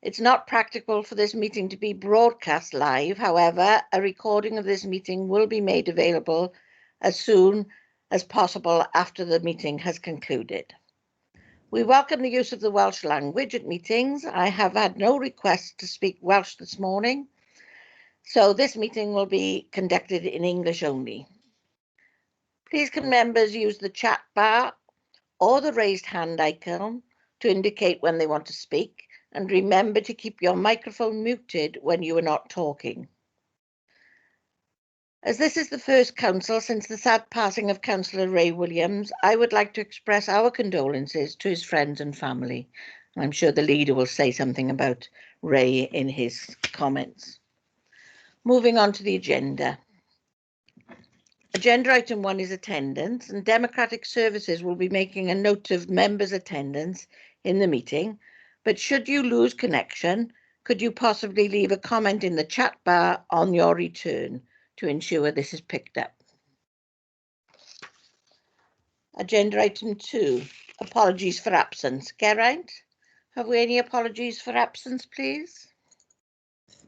It's not practical for this meeting to be broadcast live. However, a recording of this meeting will be made available as soon as possible after the meeting has concluded. We welcome the use of the Welsh language at meetings. I have had no requests to speak Welsh this morning, so this meeting will be conducted in English only. Please can members use the chat bar or the raised hand icon to indicate when they want to speak, and remember to keep your microphone muted when you are not talking. As this is the first council since the sad passing of Councillor Ray Williams, I would like to express our condolences to his friends and family. I'm sure the leader will say something about Ray in his comments. Moving on to the agenda. Agenda item 1 is attendance, and Democratic Services will be making a note of members' attendance in the meeting. But should you lose connection, could you possibly leave a comment in the chat bar on your return to ensure this is picked up? Agenda item 2, apologies for absence. Geraint, have we any apologies for absence, please?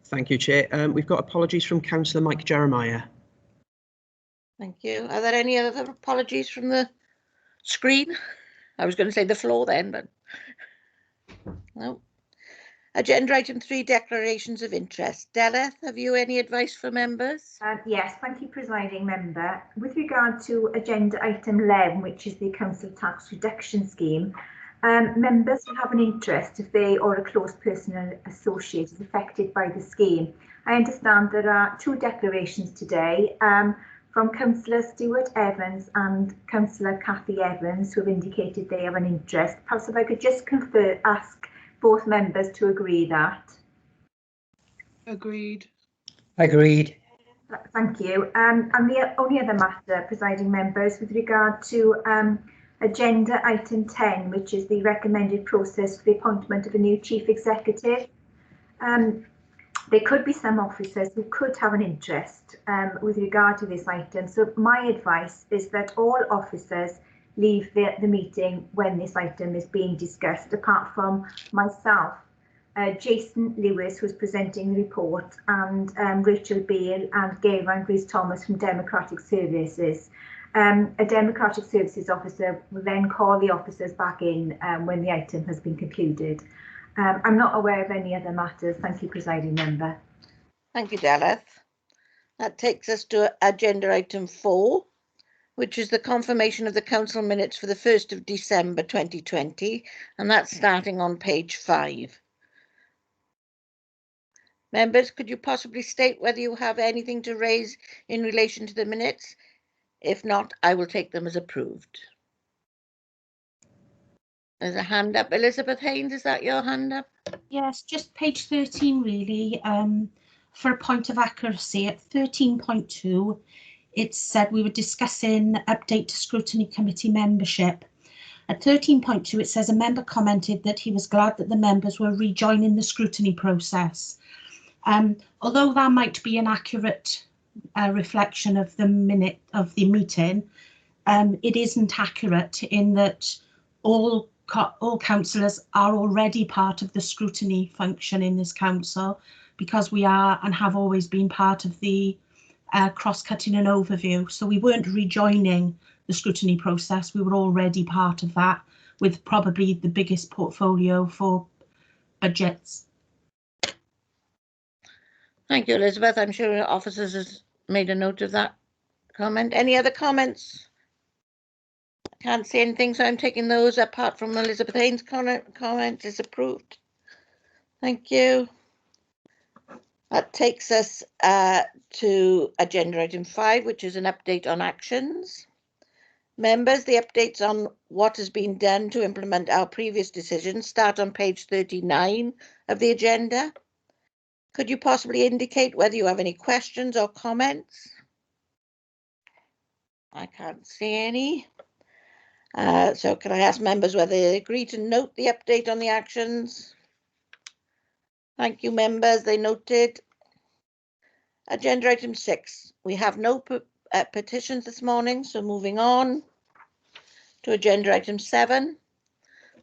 Thank you, Chair. We've got apologies from Councillor Mike Jeremiah. Thank you. Are there any other apologies from the screen? I was going to say the floor then, but no. Agenda item 3, declarations of interest. Deleth, have you any advice for members? Yes, thank you, presiding member. With regard to agenda item 11, which is the council tax reduction scheme, members who have an interest if they or a close personal associate is affected by the scheme. I understand there are 2 declarations today from Councillor Stuart Evans and Councillor Cathy Evans, who have indicated they have an interest. Perhaps if I could just ask both members to agree that. Agreed. Agreed. Thank you. And the only other matter, presiding members, with regard to agenda item 10, which is the recommended process for the appointment of a new chief executive. There could be some officers who could have an interest with regard to this item. So my advice is that all officers leave the meeting when this item is being discussed, apart from myself, Jason Lewis, who's presenting the report, and Rachel Beale and Geraint Rhys-Thomas from Democratic Services. A Democratic Services officer will then call the officers back in when the item has been concluded. I'm not aware of any other matters. Thank you, presiding member. Thank you, Deleth. That takes us to agenda item 4, which is the confirmation of the council minutes for the 1st of December 2020, and that's starting on page 5. Members, could you possibly state whether you have anything to raise in relation to the minutes? If not, I will take them as approved. There's a hand up. Elizabeth Haynes, is that your hand up? Yes, just page 13 really. For a point of accuracy, at 13.2, it said we were discussing update to scrutiny committee membership. At 13.2, it says a member commented that he was glad that the members were rejoining the scrutiny process. Although that might be an accurate reflection of the minute of the meeting, it isn't accurate in that all councillors are already part of the scrutiny function in this council, because we are and have always been part of the cross-cutting and overview. So we weren't rejoining the scrutiny process, we were already part of that, with probably the biggest portfolio for budgets. Thank you, Elizabeth. I'm sure your officers has made a note of that comment. Any other comments? Can't see anything, so I'm taking those apart from Elizabeth Haynes' comment is approved. Thank you. That takes us to agenda item 5, which is an update on actions. Members, the updates on what has been done to implement our previous decisions start on page 39 of the agenda. Could you possibly indicate whether you have any questions or comments? I can't see any. So can I ask members whether they agree to note the update on the actions? Thank you, members. They noted. Agenda item 6. We have no petitions this morning, so moving on to agenda item 7,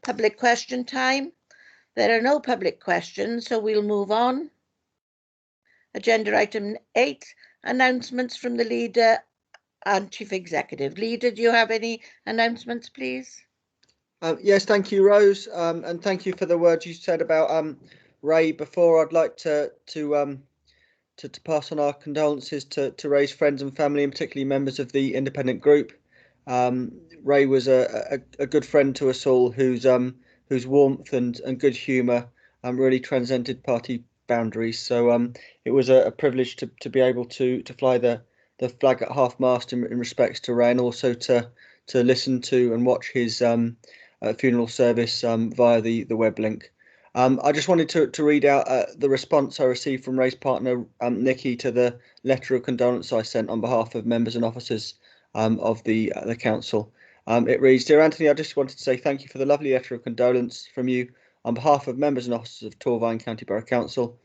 public question time. There are no public questions, so we'll move on. Agenda item 8, announcements from the leader and Chief Executive. Leader, do you have any announcements, please? Yes, thank you, Rose, and thank you for the words you said about Ray before. I'd like to pass on our condolences to Ray's friends and family, and particularly members of the independent group. Ray was a good friend to us all, whose warmth and good humour really transcended party boundaries. So it was a privilege to be able to fly the flag at half-mast in respects to Ray, and also to listen to and watch his funeral service via the web link. I just wanted to read out the response I received from Ray's partner, Nikki, to the letter of condolence I sent on behalf of members and officers of the council. It reads, "Dear Anthony, I just wanted to say thank you for the lovely letter of condolence from you on behalf of members and officers of Torvine County Borough Council.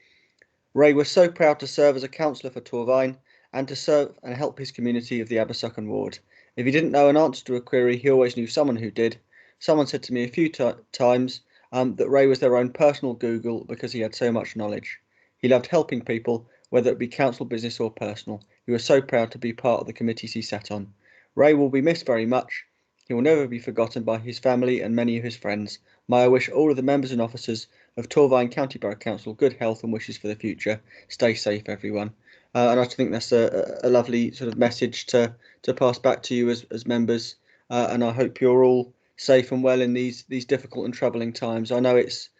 Ray was so proud to serve as a councillor for Torvine and to serve and help his community of the Abersucken ward. If he didn't know an answer to a query, he always knew someone who did. Someone said to me a few times that Ray was their own personal Google because he had so much knowledge. He loved helping people, whether it be council business or personal. He was so proud to be part of the committees he sat on. Ray will be missed very much. He will never be forgotten by his family and many of his friends. I wish all of the members and officers of Torvine County Borough Council good health and wishes for the future. Stay safe, everyone." And I think that's a lovely sort of message to pass back to you as members. And I hope you're all safe and well in these difficult and troubling times. I know it's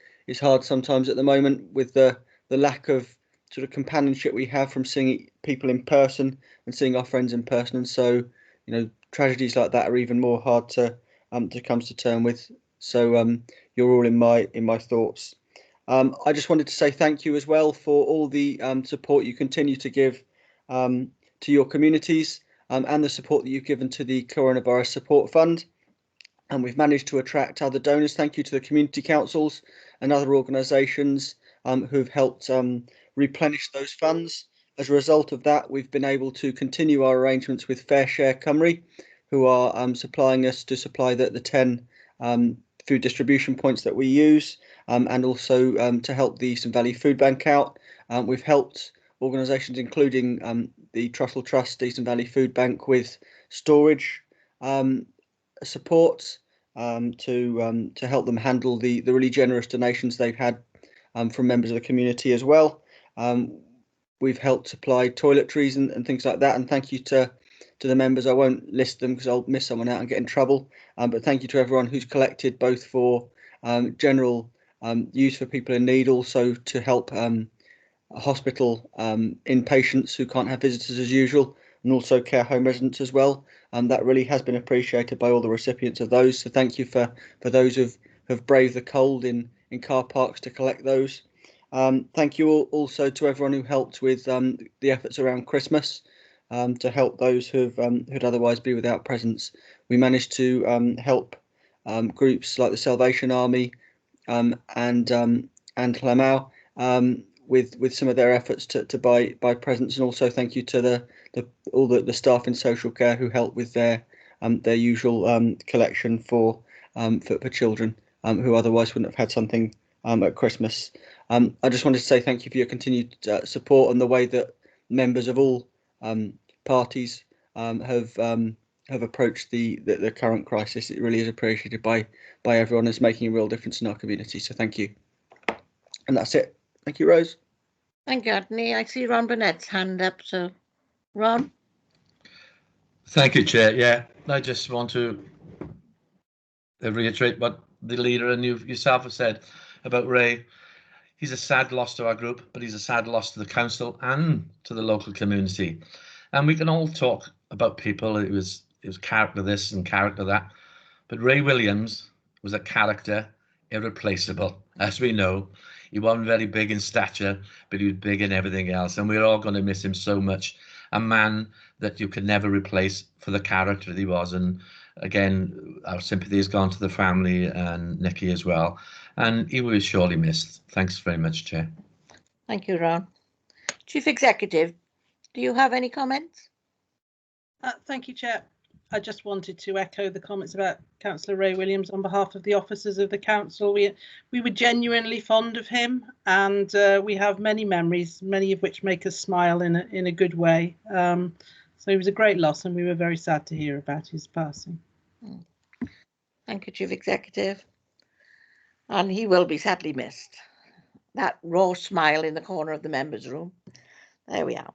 hard sometimes at the moment with the lack of sort of companionship we have from seeing people in person and seeing our friends in person, and so tragedies like that are even more hard to come to terms with. So you're all in my thoughts. I just wanted to say thank you as well for all the support you continue to give to your communities and the support that you've given to the Coronavirus Support Fund. And we've managed to attract other donors. Thank you to the community councils and other organisations who've helped replenish those funds. As a result of that, we've been able to continue our arrangements with Fair Share Cymru, who are supplying us to supply the 10 food distribution points that we use, and also to help the Eastern Valley Food Bank out. We've helped organisations including the Trussell Trust, Eastern Valley Food Bank, with storage support to help them handle the really generous donations they've had from members of the community as well. We've helped supply toiletries and things like that, and thank you to the members. I won't list them because I'll miss someone out and get in trouble, but thank you to everyone who's collected, both for general use for people in need, also to help hospital inpatients who can't have visitors as usual, and also care home residents as well. That really has been appreciated by all the recipients of those. So thank you for those who've braved the cold in car parks to collect those. Thank you also to everyone who helped with the efforts around Christmas to help those who'd otherwise be without presents. We managed to help groups like the Salvation Army and Llamau with some of their efforts to buy presents, and also thank you to all the staff in social care who help with their usual collection for children who otherwise wouldn't have had something at Christmas. I just wanted to say thank you for your continued support and the way that members of all parties have approached the current crisis. It really is appreciated by everyone. It's making a real difference in our community. So thank you. And that's it. Thank you, Rose. Thank you, Anthony. I see Ron Burnett's hand up. So, Ron. Thank you, Chair. Yeah, I just want to reiterate what the leader and yourself have said about Ray. He's a sad loss to our group, but he's a sad loss to the council and to the local community. And we can all talk about people. It was character this and character that, but Ray Williams was a character irreplaceable, as we know. He wasn't very big in stature, but he was big in everything else, and we're all going to miss him so much. A man that you can never replace for the character that he was. And again, our sympathy has gone to the family and Nikki as well, and he was surely missed. Thanks very much, Chair. Thank you, Ron. Chief Executive, do you have any comments? Thank you, Chair. I just wanted to echo the comments about Councillor Ray Williams on behalf of the officers of the council. We were genuinely fond of him, and we have many memories, many of which make us smile in a good way. So it was a great loss, and we were very sad to hear about his passing. Thank you, Chief Executive. And he will be sadly missed. That raw smile in the corner of the members' room. There we are.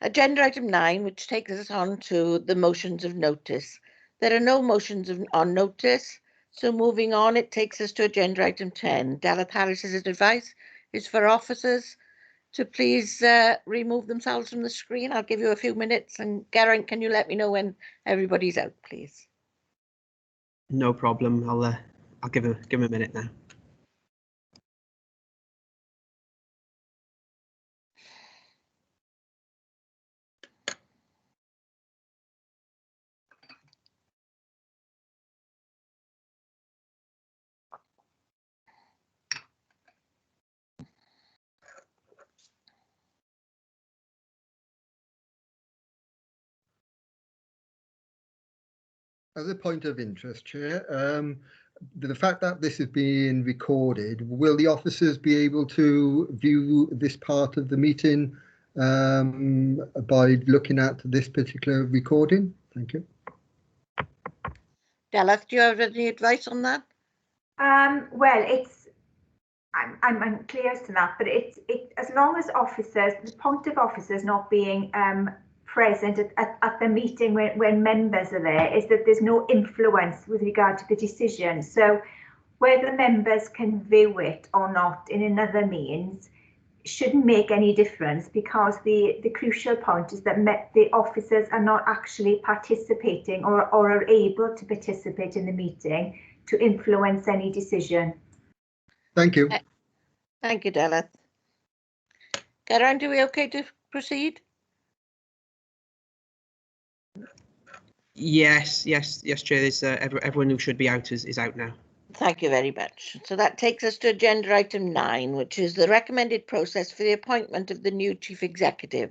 Agenda item 9, which takes us on to the motions of notice. There are no motions on notice, so moving on, it takes us to agenda item 10. Delyth Harris's advice is for officers to please remove themselves from the screen. I'll give you a few minutes, and Geraint, can you let me know when everybody's out, please? No problem. I'll give him a minute now. As a point of interest, Chair, the fact that this is being recorded, will the officers be able to view this part of the meeting by looking at this particular recording? Thank you. Delyth, do you have any advice on that? Well, I'm unclear as to that, but as long as officers, the point of officers not being present at the meeting when members are there is that there's no influence with regard to the decision. So whether members can view it or not in another means shouldn't make any difference, because the crucial point is that the officers are not actually participating or are able to participate in the meeting to influence any decision. Thank you. Thank you, Delyth. Geraint, are we okay to proceed? Yes, Chair. Everyone who should be out is out now. Thank you very much. So that takes us to agenda item 9, which is the recommended process for the appointment of the new Chief Executive.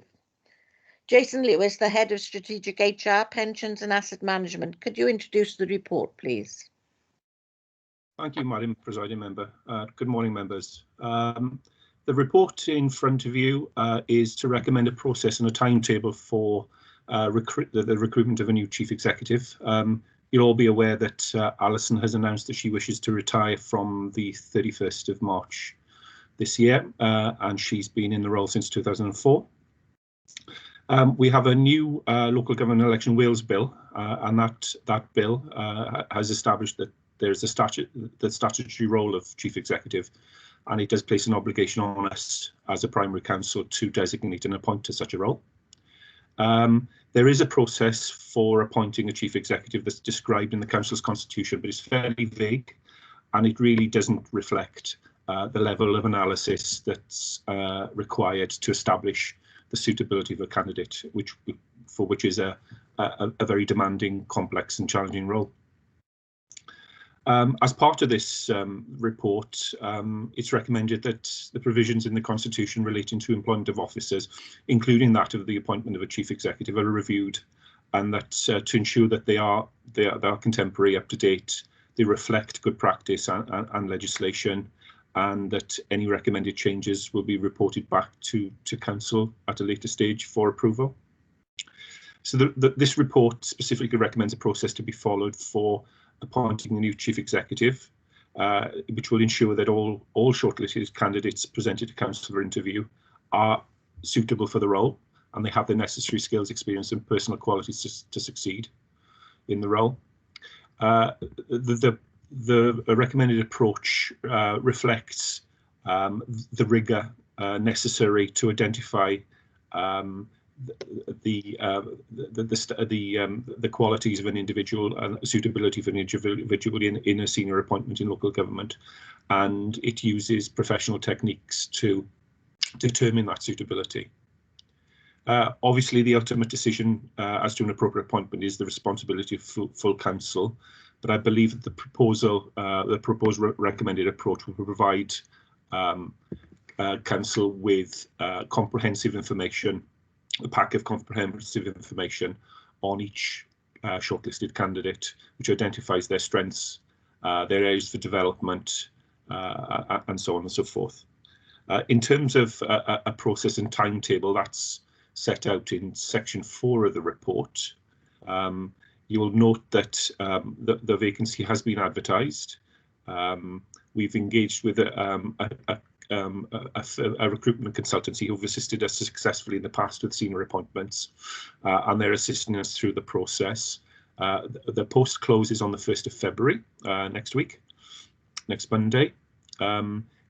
Jason Lewis, the Head of Strategic HR, Pensions and Asset Management. Could you introduce the report, please? Thank you, Madam Presiding Member. Good morning, members. The report in front of you is to recommend a process and a timetable for the recruitment of a new Chief Executive. You'll all be aware that Alison has announced that she wishes to retire from the 31st of March this year, and she's been in the role since 2004. We have a new Local Government Election Wales bill, and that bill has established that there's the statutory role of Chief Executive, and it does place an obligation on us as a primary council to designate and appoint to such a role. There is a process for appointing a Chief Executive that's described in the Council's constitution, but it's fairly vague, and it really doesn't reflect the level of analysis that's required to establish the suitability of a candidate, which is a very demanding, complex and challenging role. As part of this report, it's recommended that the provisions in the Constitution relating to employment of officers, including that of the appointment of a Chief Executive, are reviewed, and that to ensure that they are contemporary, up to date, they reflect good practice and legislation, and that any recommended changes will be reported back to Council at a later stage for approval. So this report specifically recommends a process to be followed for appointing a new Chief Executive, which will ensure that all shortlisted candidates presented to Council for interview are suitable for the role, and they have the necessary skills, experience and personal qualities to succeed in the role. The recommended approach reflects the rigour necessary to identify the qualities of an individual and suitability of an individual in a senior appointment in local government, and it uses professional techniques to determine that suitability. Obviously, the ultimate decision as to an appropriate appointment is the responsibility of full council, but I believe that the proposed recommended approach will provide council with comprehensive information, a pack of comprehensive information on each shortlisted candidate, which identifies their strengths, their areas for development, and so on and so forth. In terms of a process and timetable, that's set out in section 4 of the report. You will note that the vacancy has been advertised. We've engaged with a recruitment consultancy who've assisted us successfully in the past with senior appointments, and they're assisting us through the process. The post closes on the 1st of February, next week, next Monday.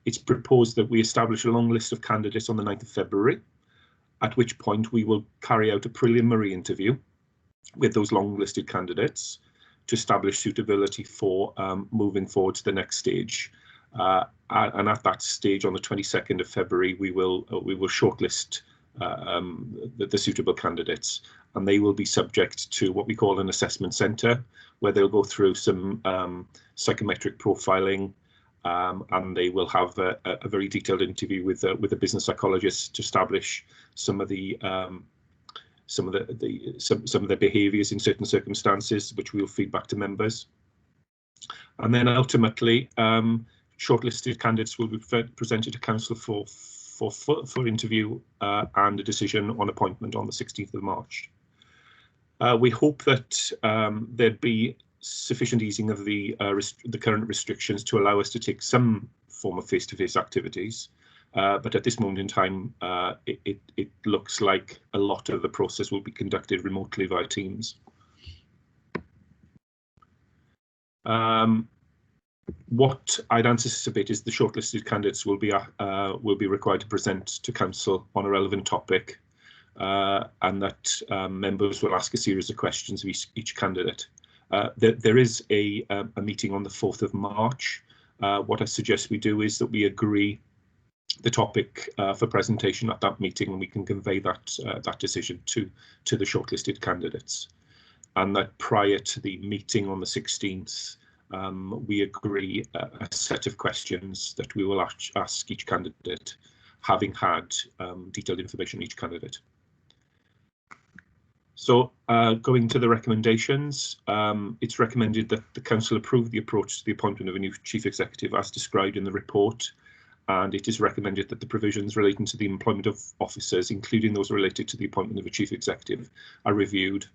It's proposed that we establish a long list of candidates on the 9th of February, at which point we will carry out a preliminary interview with those long listed candidates to establish suitability for moving forward to the next stage. And at that stage, on the 22nd of February, we will shortlist the suitable candidates, and they will be subject to what we call an assessment centre, where they'll go through some psychometric profiling, and they will have a very detailed interview with a business psychologist to establish some of their behaviours in certain circumstances, which we'll feed back to members. And then ultimately, shortlisted candidates will be presented to council for interview and a decision on appointment on the 16th of March. We hope that there'd be sufficient easing of the current restrictions to allow us to take some form of face-to-face activities. But at this moment in time, it looks like a lot of the process will be conducted remotely via Teams. What I'd anticipate is the shortlisted candidates will be required to present to council on a relevant topic, and that members will ask a series of questions of each candidate. There is a meeting on the 4th of March. What I suggest we do is that we agree the topic for presentation at that meeting, and we can convey that decision to the shortlisted candidates, and that prior to the meeting on the 16th, we agree a set of questions that we will ask each candidate, having had detailed information on each candidate. So going to the recommendations, it's recommended that the council approve the approach to the appointment of a new chief executive as described in the report, and it is recommended that the provisions relating to the employment of officers, including those related to the appointment of a chief executive, are reviewed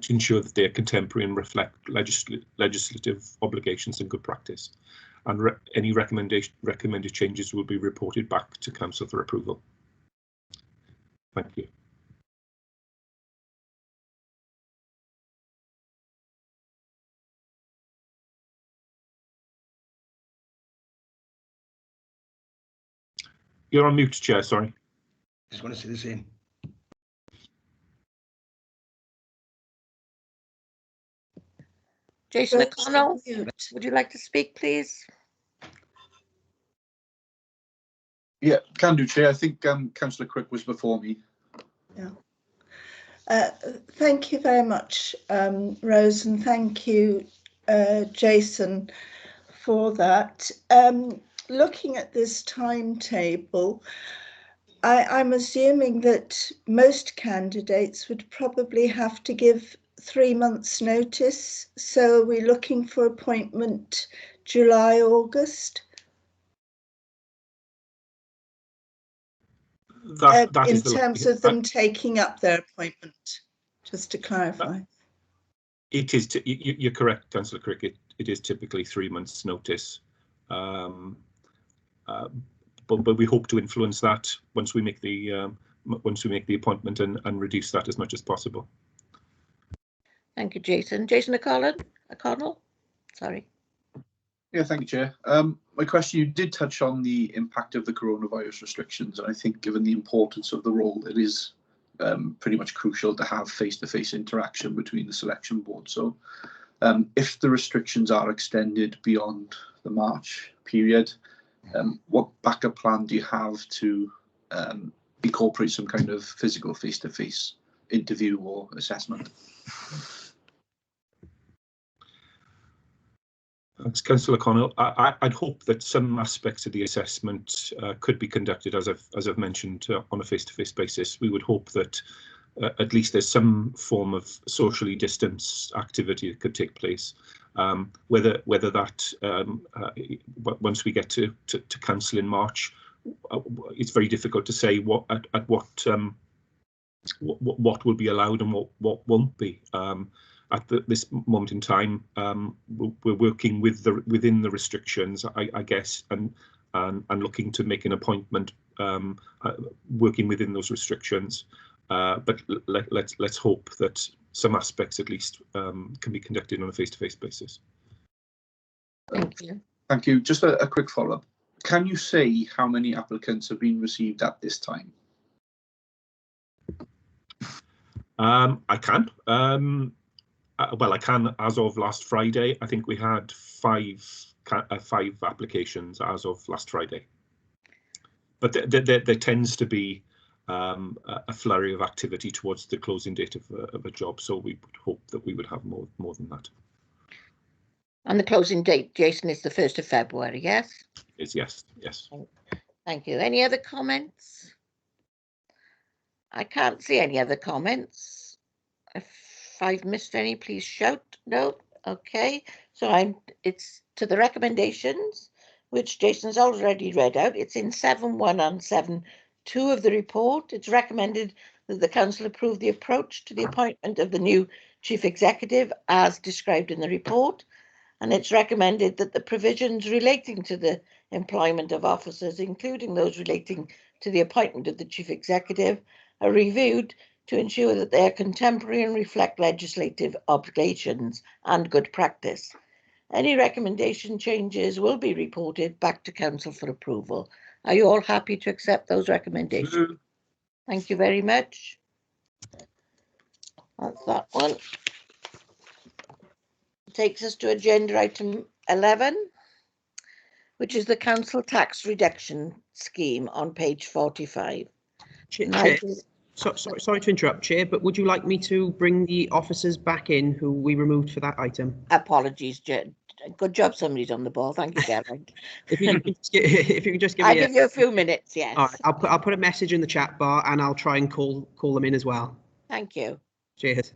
to ensure that they are contemporary and reflect legislative obligations and good practice. And any recommended changes will be reported back to council for approval. Thank you. You're on mute, Chair, sorry. Just want to see this in. Jason O'Connell, would you like to speak, please? Yeah, can do, Chair. I think Councillor Crick was before me. Yeah. Thank you very much, Rose, and thank you, Jason, for that. Looking at this timetable, I'm assuming that most candidates would probably have to give 3 months' notice. So we're looking for appointment July, August. In terms of them taking up their appointment, just to clarify. It is. You're correct, Councillor Crick. It is typically 3 months' notice. But we hope to influence that once we make the appointment and reduce that as much as possible. Thank you, Jason. Jason O'Connell. Sorry. Yeah, thank you, Chair. My question, you did touch on the impact of the coronavirus restrictions, and I think given the importance of the role, it is pretty much crucial to have face-to-face interaction between the selection board. So if the restrictions are extended beyond the March period, what backup plan do you have to incorporate some kind of physical face-to-face interview or assessment? Thanks, Councillor O'Connell. I'd hope that some aspects of the assessment could be conducted, as I've mentioned, on a face-to-face basis. We would hope that at least there's some form of socially distanced activity that could take place. Whether that once we get to council in March, it's very difficult to say what will be allowed and what won't be. At this moment in time, we're working within the restrictions, I guess, and looking to make an appointment, working within those restrictions. But let's hope that some aspects, at least, can be conducted on a face-to-face basis. Thank you. Thank you. Just a quick follow-up. Can you say how many applicants have been received at this time? I can. Well, I can. As of last Friday, I think we had five applications as of last Friday. But there tends to be a flurry of activity towards the closing date of a job, so we would hope that we would have more than that. And the closing date, Jason, is the 1st of February, yes? Yes. Thank you. Any other comments? I can't see any other comments. If I've missed any, please shout. No? Okay. So it's to the recommendations, which Jason's already read out. It's in 7.1 and 7.2 of the report. It's recommended that the council approve the approach to the appointment of the new chief executive as described in the report. And it's recommended that the provisions relating to the employment of officers, including those relating to the appointment of the chief executive, are reviewed to ensure that they are contemporary and reflect legislative obligations and good practice. Any recommendation changes will be reported back to council for approval. Are you all happy to accept those recommendations? Thank you very much. That's that one. Takes us to agenda item 11, which is the council tax reduction scheme on page 45. Chair, sorry to interrupt, Chair, but would you like me to bring the officers back in who we removed for that item? Apologies, good job, somebody's on the ball. Thank you, Gavin. If you could just give me I'll give you a few minutes, yes. All right, I'll put a message in the chat bar and I'll try and call them in as well. Thank you. Cheers.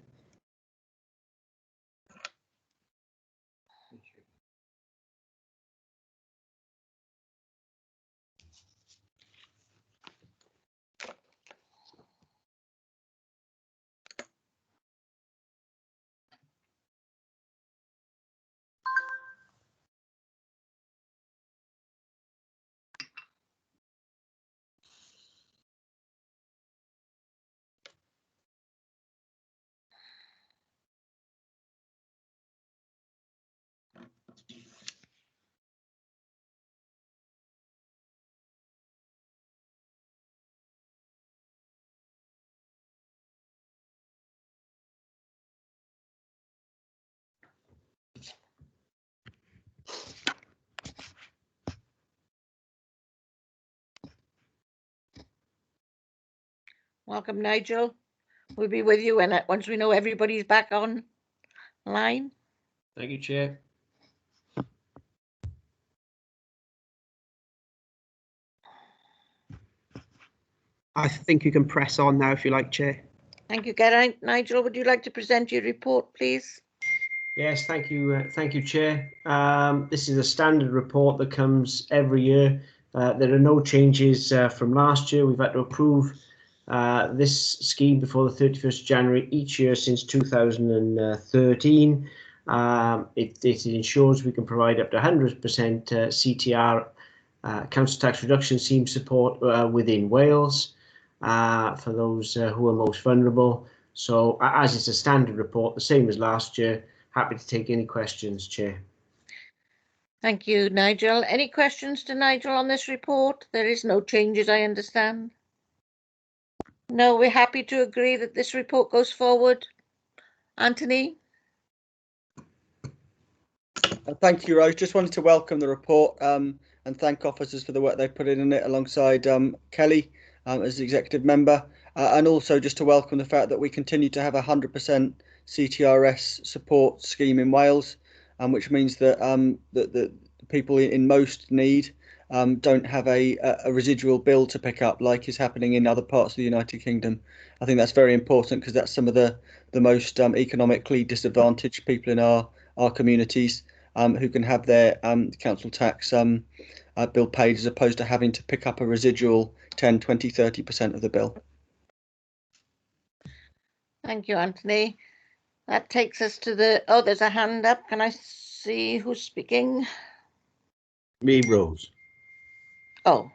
Welcome, Nigel. We'll be with you once we know everybody's back on line. Thank you, Chair. I think you can press on now if you like, Chair. Thank you, Geraint. Nigel, would you like to present your report, please? Yes, thank you, Chair. This is a standard report that comes every year. There are no changes from last year. We've had to approve this scheme before the 31st of January each year since 2013. It ensures we can provide up to 100% CTR, council tax reduction scheme support within Wales for those who are most vulnerable. So as it's a standard report, the same as last year, happy to take any questions, Chair. Thank you, Nigel. Any questions to Nigel on this report? There is no changes, I understand. No, we're happy to agree that this report goes forward. Anthony? Thank you, Rose. Just wanted to welcome the report and thank officers for the work they've put in it alongside Kelly as the executive member, and also just to welcome the fact that we continue to have 100% CTRS support scheme in Wales, which means that the people in most need don't have a residual bill to pick up like is happening in other parts of the United Kingdom. I think that's very important because that's some of the most economically disadvantaged people in our communities who can have their council tax bill paid as opposed to having to pick up a residual 10, 20, 30% of the bill. Thank you, Anthony. That takes us to there's a hand up. Can I see who's speaking? Me, Rose. Oh.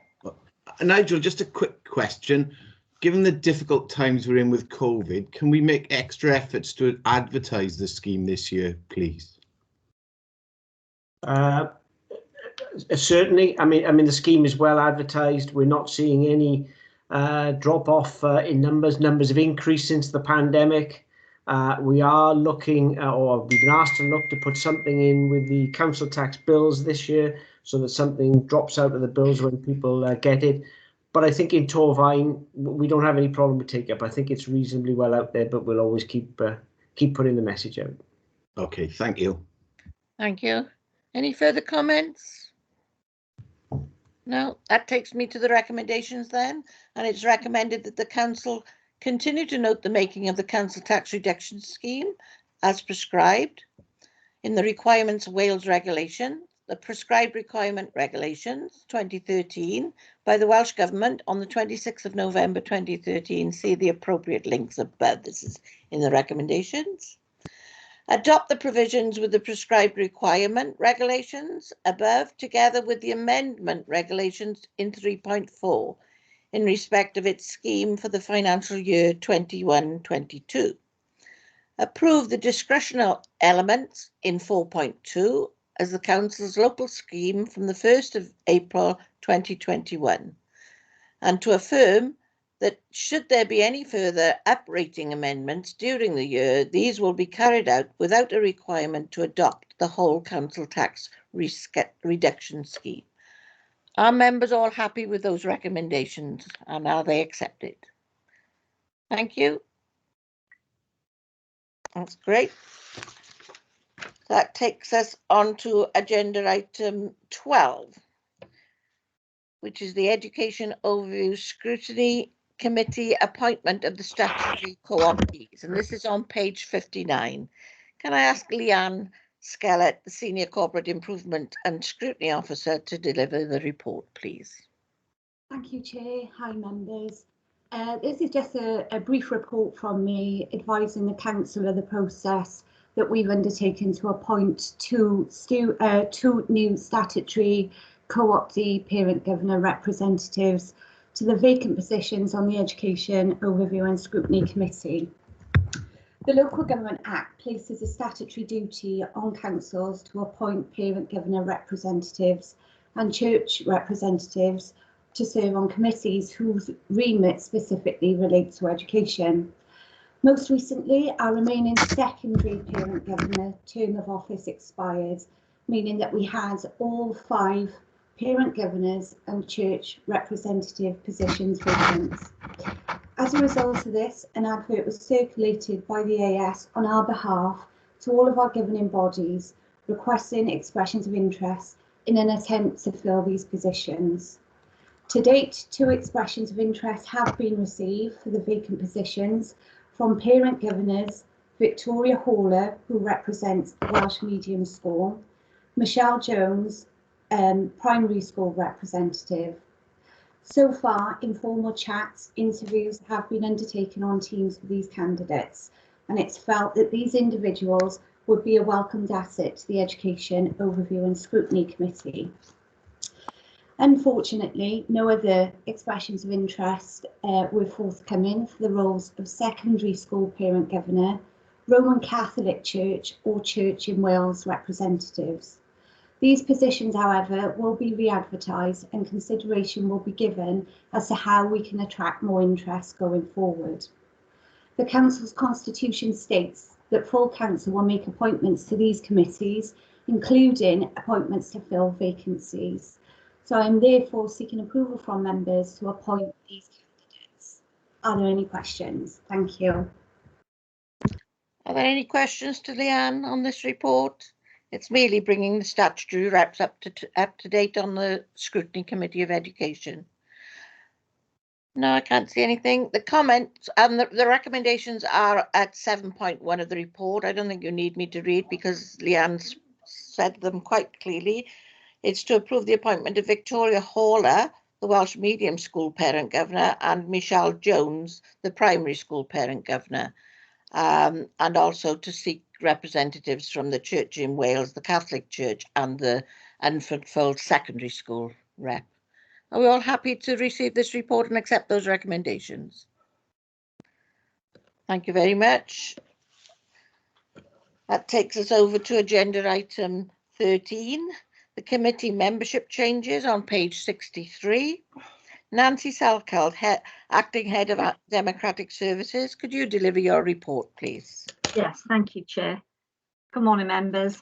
Nigel, just a quick question. Given the difficult times we're in with COVID, can we make extra efforts to advertise the scheme this year, please? Certainly. I mean, the scheme is well advertised. We're not seeing any drop off in numbers. Numbers have increased since the pandemic. We are looking, or we've been asked to look to put something in with the council tax bills this year, so that something drops out of the bills when people get it. But I think in Torfaen, we don't have any problem with take up. I think it's reasonably well out there, but we'll always keep putting the message out. Okay, thank you. Thank you. Any further comments? No, that takes me to the recommendations then, and it's recommended that the council continue to note the making of the council tax reduction scheme as prescribed in the requirements of Wales regulation, the prescribed requirement regulations 2013 by the Welsh Government on the 26th of November 2013. See the appropriate links above. This is in the recommendations. Adopt the provisions with the prescribed requirement regulations above, together with the amendment regulations in 3.4 in respect of its scheme for the financial year 21-22. Approve the discretional elements in 4.2 as the council's local scheme from the 1st of April 2021, and to affirm that should there be any further uprating amendments during the year, these will be carried out without a requirement to adopt the whole council tax reduction scheme. Are members all happy with those recommendations, and are they accepted? Thank you. That's great. That takes us on to agenda item 12, which is the Education Overview Scrutiny Committee appointment of the statutory co-optees, and this is on page 59. Can I ask Leanne Skellett, the Senior Corporate Improvement and Scrutiny Officer, to deliver the report, please? Thank you, Chair. Hi, members. This is just a brief report from me advising the Council of the process that we've undertaken to appoint two new statutory co-optee parent governor representatives to the vacant positions on the Education Overview and Scrutiny Committee. The Local Government Act places a statutory duty on councils to appoint parent governor representatives and church representatives to serve on committees whose remit specifically relates to education. Most recently, our remaining secondary parent governor term of office expired, meaning that we had all 5 parent governors and church representative positions vacant. As a result of this, an advert was circulated by the AS on our behalf to all of our governing bodies, requesting expressions of interest in an attempt to fill these positions. To date, 2 expressions of interest have been received for the vacant positions from parent governors Victoria Haller, who represents Welsh Medium School, Michelle Jones, primary school representative. So far, informal chats, interviews have been undertaken on Teams for these candidates, and it's felt that these individuals would be a welcomed asset to the Education Overview and Scrutiny Committee. Unfortunately, no other expressions of interest were forthcoming for the roles of secondary school parent governor, Roman Catholic Church or Church in Wales representatives. These positions, however, will be re-advertised and consideration will be given as to how we can attract more interest going forward. The Council's constitution states that full council will make appointments to these committees, including appointments to fill vacancies. So I'm therefore seeking approval from members to appoint these candidates. Are there any questions? Thank you. Are there any questions to Leanne on this report? It's merely bringing the statutory reps up to date on the Scrutiny Committee of Education. No, I can't see anything. The comments and the recommendations are at 7.1 of the report. I don't think you need me to read because Leanne's said them quite clearly. It's to approve the appointment of Victoria Haller, the Welsh Medium School Parent Governor, and Michelle Jones, the Primary School Parent Governor, and also to seek representatives from the Church in Wales, the Catholic Church, and the Infant Fold Secondary School rep. Are we all happy to receive this report and accept those recommendations? Thank you very much. That takes us over to agenda item 13, the committee membership changes on page 63. Nancy Salkeld, Acting Head of Democratic Services, could you deliver your report, please? Yes, thank you, Chair. Good morning, members.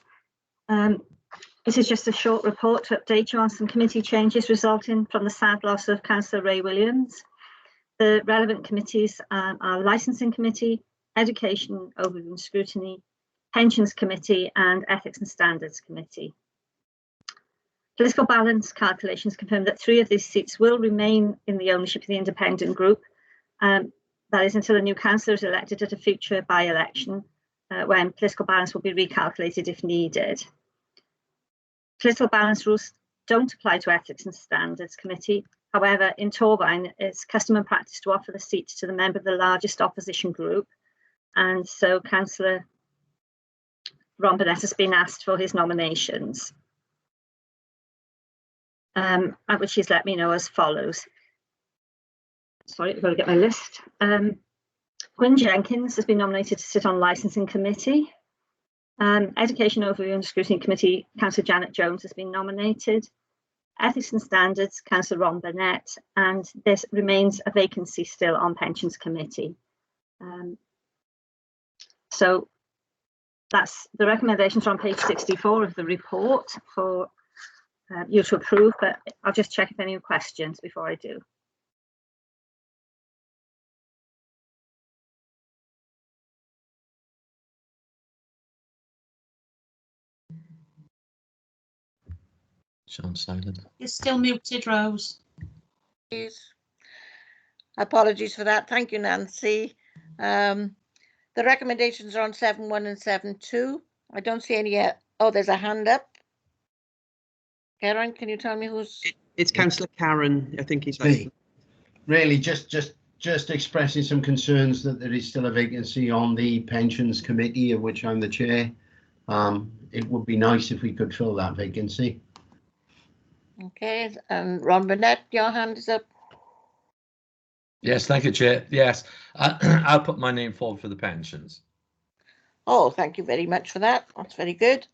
This is just a short report to update you on some committee changes resulting from the sad loss of Councillor Ray Williams. The relevant committees are Licensing Committee, Education, Overview and Scrutiny, Pensions Committee and Ethics and Standards Committee. Political balance calculations confirm that 3 of these seats will remain in the ownership of the independent group. That is until a new councillor is elected at a future by-election when political balance will be recalculated if needed. Political balance rules don't apply to Ethics and Standards Committee. However, in Torfaen, it's custom and practice to offer the seat to the member of the largest opposition group. And so Councillor Ron Burnett has been asked for his nominations, at which he's let me know as follows. Sorry, I've got to get my list. Gwyn Jenkins has been nominated to sit on Licensing Committee. Education Overview and Scrutiny Committee, Councillor Janet Jones has been nominated. Ethics and Standards, Councillor Ron Burnett, and there remains a vacancy still on Pensions Committee. So that's the recommendations on page 64 of the report for you to approve, but I'll just check if any questions before I do. Sean's silent. You're still muted, Rose. Please. Apologies for that. Thank you, Nancy. The recommendations are on 7.1 and 7.2. I don't see any yet. Oh, there's a hand up. Karen, can you tell me who's? It's Councillor Karen. I think he's me. Really, just expressing some concerns that there is still a vacancy on the Pensions Committee, of which I'm the chair. It would be nice if we could fill that vacancy. Okay, and Ron Burnett, your hand is up. Yes, thank you, Chair. Yes, I'll put my name forward for the pensions. Oh, thank you very much for that. That's very good.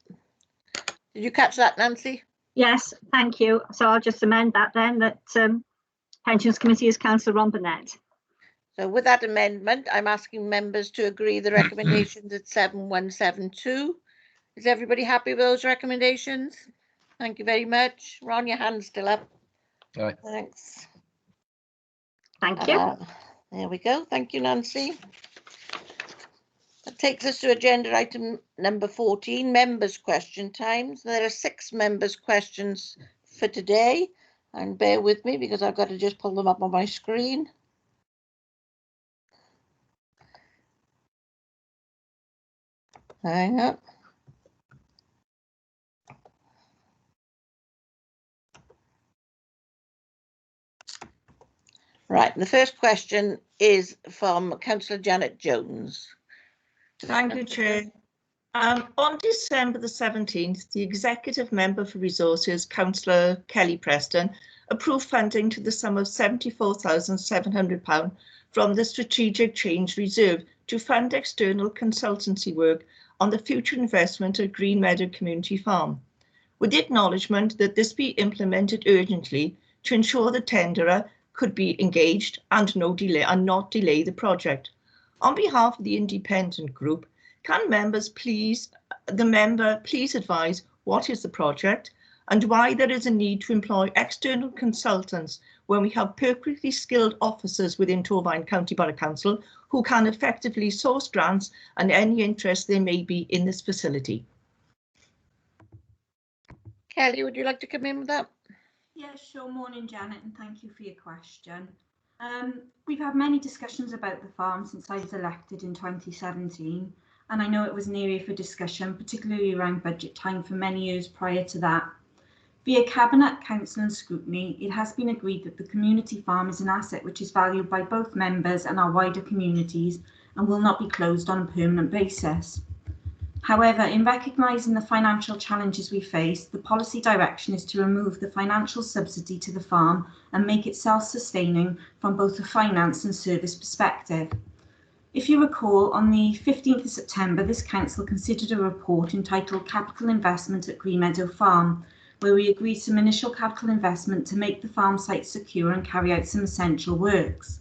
Did you catch that, Nancy? Yes, thank you. So I'll just amend that then, that Pensions Committee is Councillor Ron Burnett. So with that amendment, I'm asking members to agree the recommendations at 7.1.7.2. Is everybody happy with those recommendations? Thank you very much. Ron, your hand's still up. All right. Thanks. Thank you. There we go. Thank you, Nancy. That takes us to agenda item number 14, members' question times. There are 6 members' questions for today. And bear with me because I've got to just pull them up on my screen. Hang on. Right, the first question is from Councillor Janet Jones. Thank you, Chair. On December the 17th, the Executive Member for Resources, Councillor Kelly Preston, approved funding to the sum of £74,700 from the Strategic Change Reserve to fund external consultancy work on the future investment at Green Meadow Community Farm, with the acknowledgement that this be implemented urgently to ensure the tenderer could be engaged and not delay the project. On behalf of the independent group, can members please advise what is the project and why there is a need to employ external consultants when we have perfectly skilled officers within Torfaen County Borough Council who can effectively source grants and any interest there may be in this facility. Kelly, would you like to come in with that? Yeah, sure. Morning, Janet, and thank you for your question. We've had many discussions about the farm since I was elected in 2017, and I know it was an area for discussion, particularly around budget time for many years prior to that. Via Cabinet, Council and scrutiny, it has been agreed that the community farm is an asset which is valued by both members and our wider communities and will not be closed on a permanent basis. However, in recognising the financial challenges we face, the policy direction is to remove the financial subsidy to the farm and make it self-sustaining from both a finance and service perspective. If you recall, on the 15th of September, this council considered a report entitled Capital Investment at Green Meadow Farm, where we agreed some initial capital investment to make the farm site secure and carry out some essential works.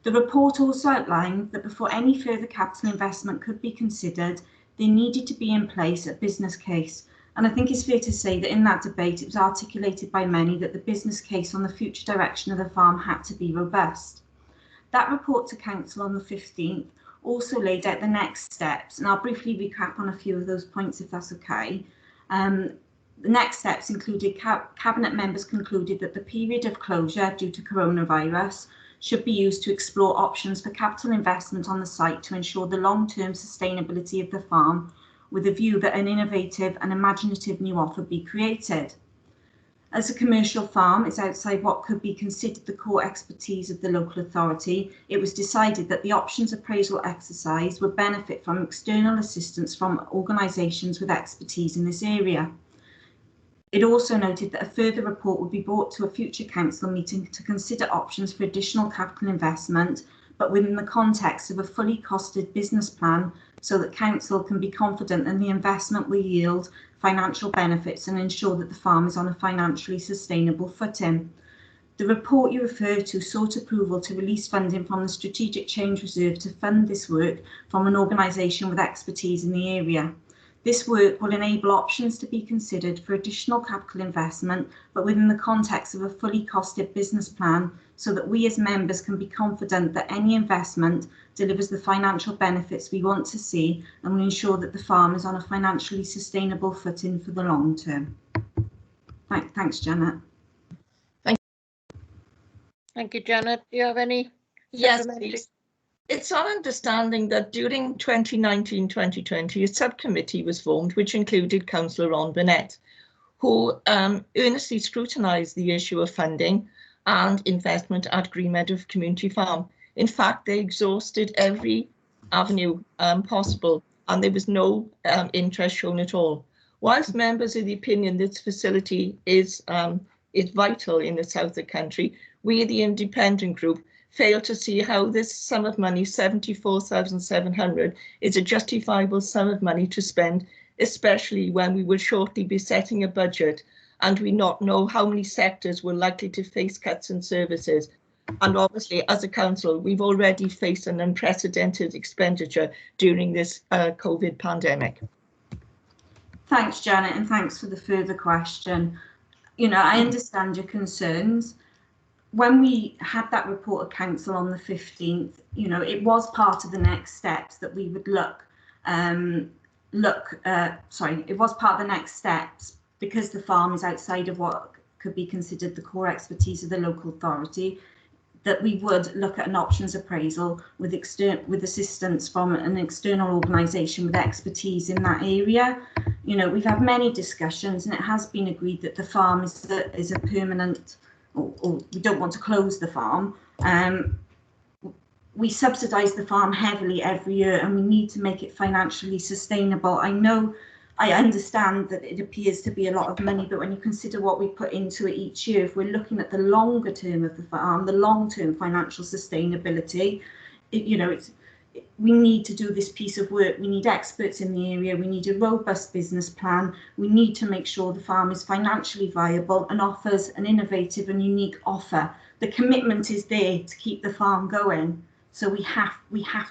The report also outlined that before any further capital investment could be considered, there needed to be in place a business case. And I think it's fair to say that in that debate, it was articulated by many that the business case on the future direction of the farm had to be robust. That report to Council on the 15th also laid out the next steps, and I'll briefly recap on a few of those points if that's okay. The next steps included Cabinet members concluded that the period of closure due to coronavirus should be used to explore options for capital investment on the site to ensure the long-term sustainability of the farm, with a view that an innovative and imaginative new offer be created. As a commercial farm is outside what could be considered the core expertise of the local authority, it was decided that the options appraisal exercise would benefit from external assistance from organisations with expertise in this area. It also noted that a further report would be brought to a future council meeting to consider options for additional capital investment, but within the context of a fully costed business plan so that council can be confident that the investment will yield financial benefits and ensure that the farm is on a financially sustainable footing. The report you refer to sought approval to release funding from the Strategic Change Reserve to fund this work from an organisation with expertise in the area. This work will enable options to be considered for additional capital investment, but within the context of a fully costed business plan, so that we as members can be confident that any investment delivers the financial benefits we want to see and will ensure that the farm is on a financially sustainable footing for the long term. Thanks, Janet. Thank you, Janet. Do you have any? Yes, please. It's our understanding that during 2019-2020, a subcommittee was formed which included Councillor Ron Burnett, who earnestly scrutinised the issue of funding and investment at Green Meadow Community Farm. In fact, they exhausted every avenue possible, and there was no interest shown at all. Whilst members of the opinion this facility is vital in the south of the country, we, the independent group, fail to see how this sum of money, 74,700, is a justifiable sum of money to spend, especially when we will shortly be setting a budget and we not know how many sectors were likely to face cuts in services. And obviously, as a council, we've already faced an unprecedented expenditure during this COVID pandemic. Thanks, Janet, and thanks for the further question. You know, I understand your concerns. When we had that report of council on the 15th, you know, it was part of the next steps that we would it was part of the next steps because the farm is outside of what could be considered the core expertise of the local authority, that we would look at an options appraisal with assistance from an external organisation with expertise in that area. You know, we've had many discussions and it has been agreed that the farm is a permanent, or we don't want to close the farm. We subsidise the farm heavily every year and we need to make it financially sustainable. I understand that it appears to be a lot of money, but when you consider what we put into it each year, if we're looking at the longer term of the farm, the long-term financial sustainability, we need to do this piece of work. We need experts in the area. We need a robust business plan. We need to make sure the farm is financially viable and offers an innovative and unique offer. The commitment is there to keep the farm going. So we have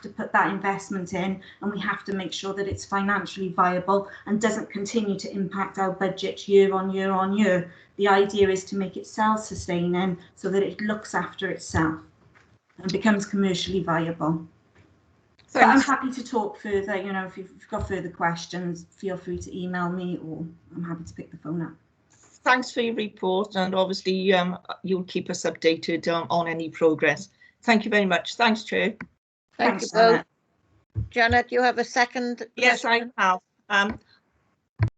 to put that investment in, and we have to make sure that it's financially viable and doesn't continue to impact our budget year on year on year. The idea is to make it self-sustaining so that it looks after itself and becomes commercially viable. So I'm happy to talk further. You know, if you've got further questions, feel free to email me, or I'm happy to pick the phone up. thanks for your report, and obviously you'll keep us updated on any progress. Thank you very much. Thanks, Chair. Thank you both. Janet, you have a second? Yes, I have. On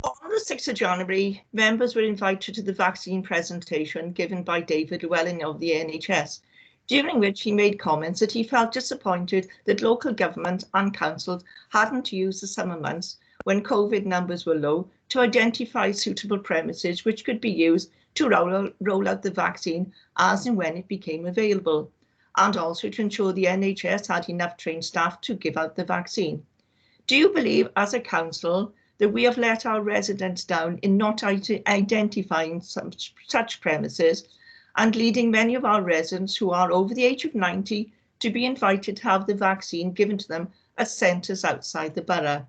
the 6th of January, members were invited to the vaccine presentation given by David Llewellyn of the NHS, during which he made comments that he felt disappointed that local government and councils hadn't used the summer months when COVID numbers were low to identify suitable premises which could be used to roll out the vaccine as and when it became available, and also to ensure the NHS had enough trained staff to give out the vaccine. Do you believe, as a council, that we have let our residents down in not identifying such premises and leading many of our residents who are over the age of 90 to be invited to have the vaccine given to them at centres outside the borough?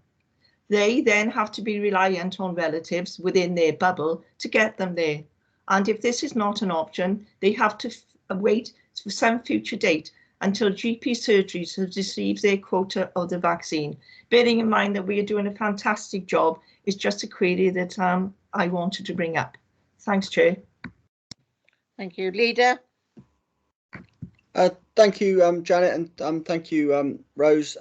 They then have to be reliant on relatives within their bubble to get them there. And if this is not an option, they have to wait for some future date until GP surgeries have received their quota of the vaccine. Bearing in mind that we are doing a fantastic job, is just a query that I wanted to bring up. Thanks, Chair. Thank you. Leader. Thank you, Janet, and thank you, Rose.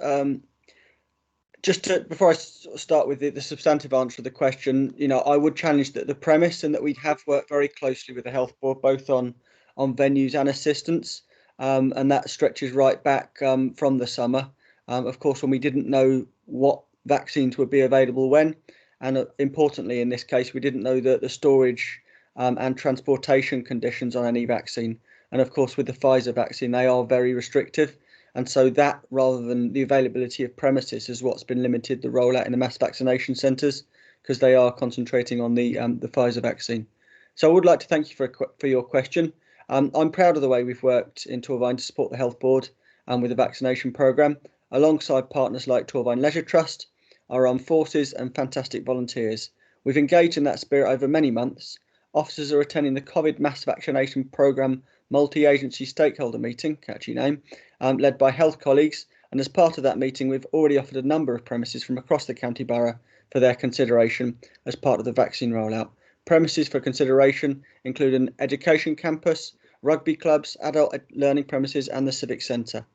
Before I start with the substantive answer to the question, I would challenge the premise, and that we have worked very closely with the Health Board, both on venues and assistance, and that stretches right back from the summer. Of course, when we didn't know what vaccines would be available when, and importantly in this case, we didn't know the storage and transportation conditions on any vaccine. And of course, with the Pfizer vaccine, they are very restrictive. And so that, rather than the availability of premises, is what's been limited the rollout in the mass vaccination centres, because they are concentrating on the Pfizer vaccine. So I would like to thank you for your question. I'm proud of the way we've worked in Torvine to support the Health Board with the vaccination programme, alongside partners like Torvine Leisure Trust, our armed forces and fantastic volunteers. We've engaged in that spirit over many months. Officers are attending the COVID mass vaccination programme multi-agency stakeholder meeting, catchy name, led by health colleagues, and as part of that meeting we've already offered a number of premises from across the county borough for their consideration as part of the vaccine rollout. Premises for consideration include an education campus, rugby clubs, adult learning premises and the civic centre.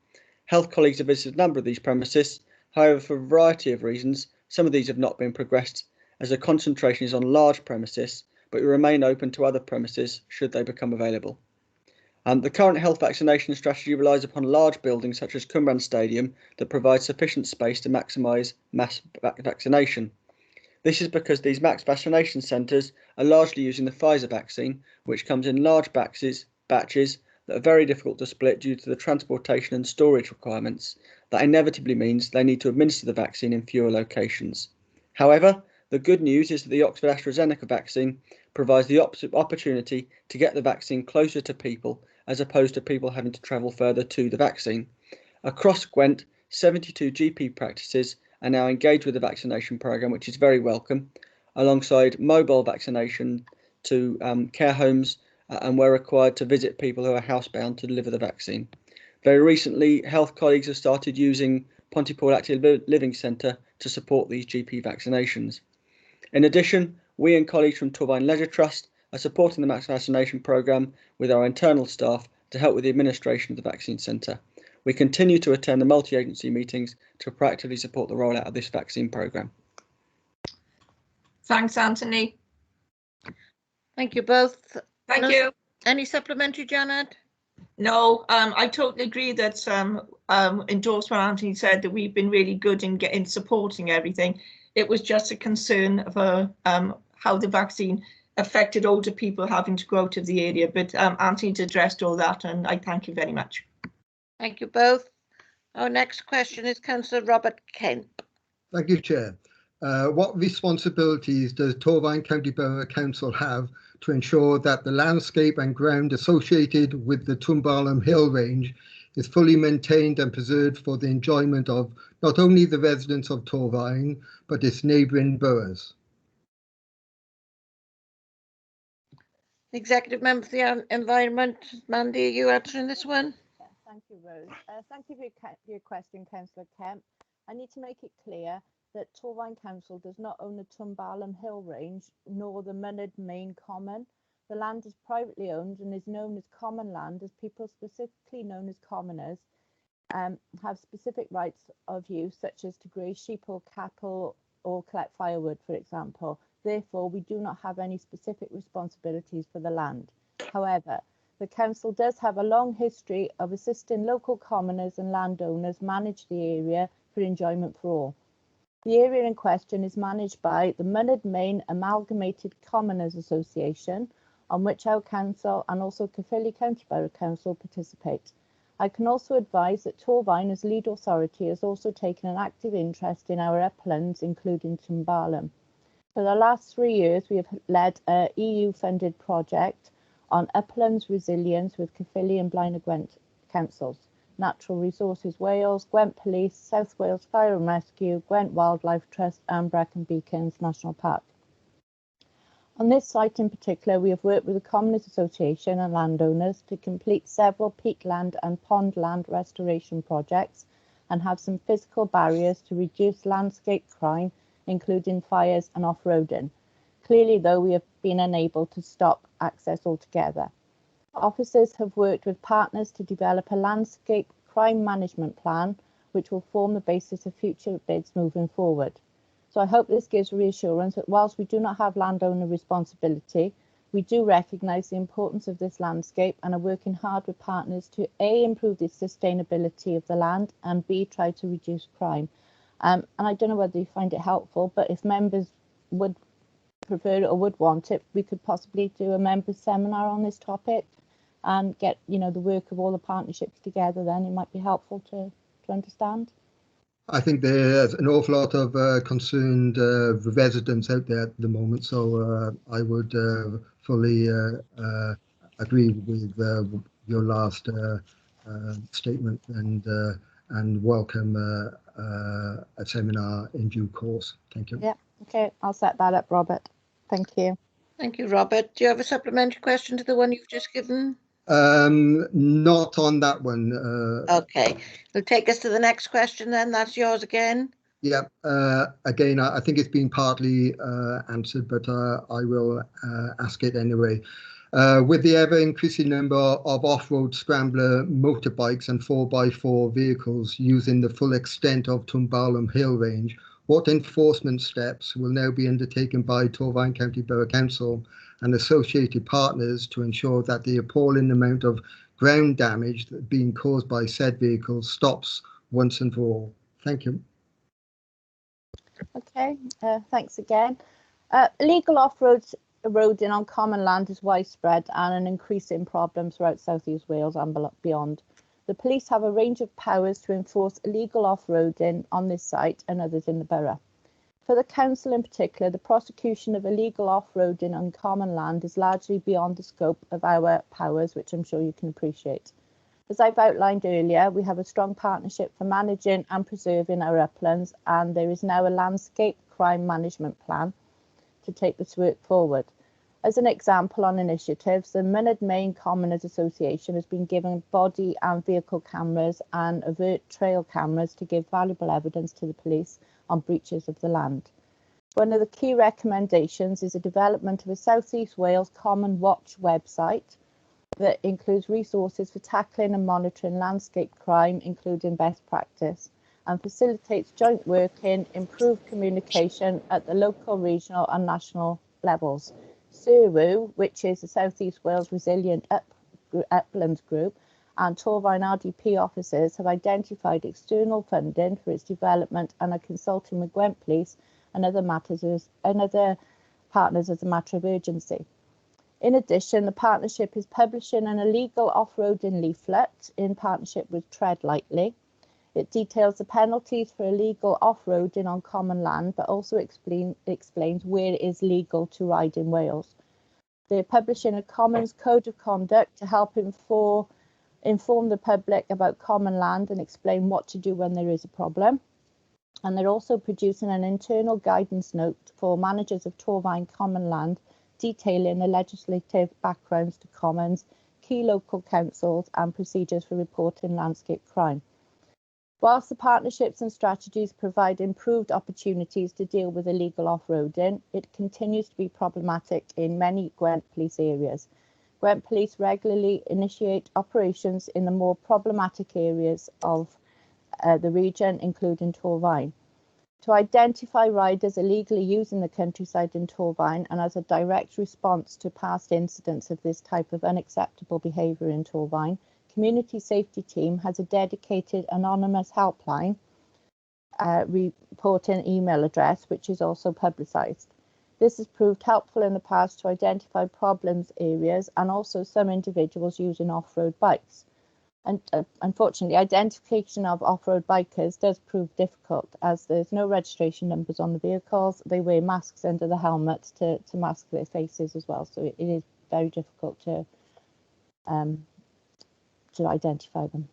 Health colleagues have visited a number of these premises. However, for a variety of reasons, some of these have not been progressed, as the concentration is on large premises, but we remain open to other premises should they become available. The current health vaccination strategy relies upon large buildings such as Cumran Stadium that provide sufficient space to maximise mass vaccination. This is because these mass vaccination centres are largely using the Pfizer vaccine, which comes in large batches that are very difficult to split due to the transportation and storage requirements. That inevitably means they need to administer the vaccine in fewer locations. However, the good news is that the Oxford AstraZeneca vaccine provides the opportunity to get the vaccine closer to people, as opposed to people having to travel further to the vaccine. Across Gwent, 72 GP practices are now engaged with the vaccination programme, which is very welcome, alongside mobile vaccination to care homes, and where required to visit people who are housebound to deliver the vaccine. Very recently, health colleagues have started using Pontypool Active Living Centre to support these GP vaccinations. In addition, we and colleagues from Torvine Leisure Trust are supporting the mass vaccination programme with our internal staff to help with the administration of the vaccine centre. We continue to attend the multi-agency meetings to proactively support the rollout of this vaccine programme. Thanks, Anthony. Thank you both. Thank you. Any supplementary, Janet? No, I totally agree that endorse what Anthony said, that we've been really good in supporting everything. It was just a concern for how the vaccine affected older people having to go out of the area, but Anthony's addressed all that, and I thank you very much. Thank you both. Our next question is Councillor Robert Kemp. Thank you, Chair. What responsibilities does Torvine County Borough Council have to ensure that the landscape and ground associated with the Tumbalum Hill Range is fully maintained and preserved for the enjoyment of not only the residents of Torvine, but its neighbouring boroughs? Executive Member for the Environment, Mandy, are you answering this one? Thank you, Rose. Thank you for your question, Councillor Kemp. I need to make it clear that Torvine Council does not own the Tumbalum Hill Range nor the Mynydd Main Common. The land is privately owned and is known as common land, as people specifically known as commoners have specific rights of use, such as to graze sheep or cattle or collect firewood, for example. Therefore, we do not have any specific responsibilities for the land. However, the council does have a long history of assisting local commoners and landowners manage the area for enjoyment for all. The area in question is managed by the Mynydd Main Amalgamated Commoners Association, on which our council and also Caerphilly County Borough Council participate. I can also advise that Torfaen, as lead authority, has also taken an active interest in our uplands, including Tumbalum. For the last 3 years, we have led an EU-funded project on uplands resilience with Caerphilly and Blaenau Gwent councils, Natural Resources Wales, Gwent Police, South Wales Fire and Rescue, Gwent Wildlife Trust and Brecon Beacons National Park. On this site in particular, we have worked with the Commoners Association and landowners to complete several peatland and pondland restoration projects and have some physical barriers to reduce landscape crime, including fires and off-roading. Clearly, though, we have been unable to stop access altogether. Officers have worked with partners to develop a landscape crime management plan, which will form the basis of future bids moving forward. So I hope this gives reassurance that whilst we do not have landowner responsibility, we do recognise the importance of this landscape and are working hard with partners to A, improve the sustainability of the land, and B, try to reduce crime. And I don't know whether you find it helpful, but if members would prefer it or would want it, we could possibly do a members seminar on this topic and get, you know, the work of all the partnerships together. Then it might be helpful to understand. I think there's an awful lot of concerned residents out there at the moment, so I would fully agree with your last statement and welcome a seminar in due course. Thank you. Yeah, okay, I'll set that up, Robert. Thank you. Thank you, Robert. Do you have a supplementary question to the one you've just given? Not on that one. Okay, we'll take us to the next question then. That's yours again. Yeah, again, I think it's been partly answered, but I will ask it anyway. With the ever-increasing number of off-road scrambler motorbikes and 4x4 vehicles using the full extent of Tumbalum Hill Range, what enforcement steps will now be undertaken by Torfaen County Borough Council and associated partners to ensure that the appalling amount of ground damage being caused by said vehicles stops once and for all? Thank you. Okay, thanks again. Illegal off-roading on common land is widespread and an increasing problem throughout South East Wales and beyond. The police have a range of powers to enforce illegal off-roading on this site and others in the borough. For the council in particular, the prosecution of illegal off-roading on common land is largely beyond the scope of our powers, which I'm sure you can appreciate. As I've outlined earlier, we have a strong partnership for managing and preserving our uplands, and there is now a landscape crime management plan to take this work forward. As an example on initiatives, the Mynydd Main Commoners Association has been given body and vehicle cameras and overt trail cameras to give valuable evidence to the police on breaches of the land. One of the key recommendations is the development of a South East Wales Common Watch website that includes resources for tackling and monitoring landscape crime, including best practice, and facilitates joint working, improved communication at the local, regional and national levels. SERWU, which is the South East Wales Resilient Uplands Group, and Torfaen RDP officers have identified external funding for its development and are consulting with Gwent Police and other partners as a matter of urgency. In addition, the partnership is publishing an illegal off-roading leaflet in partnership with Tread Lightly. It details the penalties for illegal off-roading on common land, but also explains where it is legal to ride in Wales. They're publishing a Commons Code of Conduct to help inform the public about common land and explain what to do when there is a problem. And they're also producing an internal guidance note for managers of Torfaen common land, detailing the legislative backgrounds to commons, key local councils and procedures for reporting landscape crime. Whilst the partnerships and strategies provide improved opportunities to deal with illegal off-roading, it continues to be problematic in many Gwent Police areas. Gwent Police regularly initiate operations in the more problematic areas of the region, including Torfaen. To identify riders illegally using the countryside in Torfaen and as a direct response to past incidents of this type of unacceptable behaviour in Torfaen, Community Safety Team has a dedicated anonymous helpline reporting email address, which is also publicised. This has proved helpful in the past to identify problems areas and also some individuals using off-road bikes. And unfortunately, identification of off-road bikers does prove difficult as there's no registration numbers on the vehicles. They wear masks under the helmets to mask their faces as well. So it is very difficult to identify them.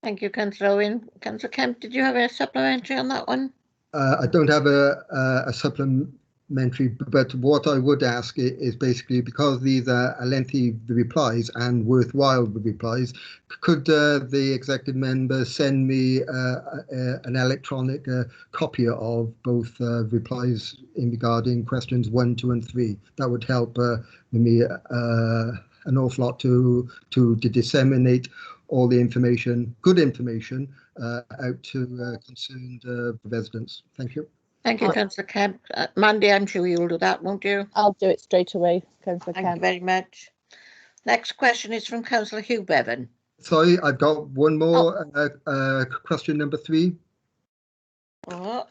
Thank you, Councillor Owen. Councillor Kemp, did you have a supplementary on that one? I don't have a supplementary, but what I would ask is basically, because these are lengthy replies and worthwhile replies, could the executive member send me an electronic copy of both replies in regarding questions 1, 2 and 3? That would help me an awful lot to disseminate all the information, good information, out to concerned residents. Thank you. Thank you, Councillor Kemp. Mandy, I'm sure you'll do that, won't you? I'll do it straight away, Councillor Kemp. Thank you very much. Next question is from Councillor Hugh Bevan. Sorry, I've got one more. Question number 3. Oh.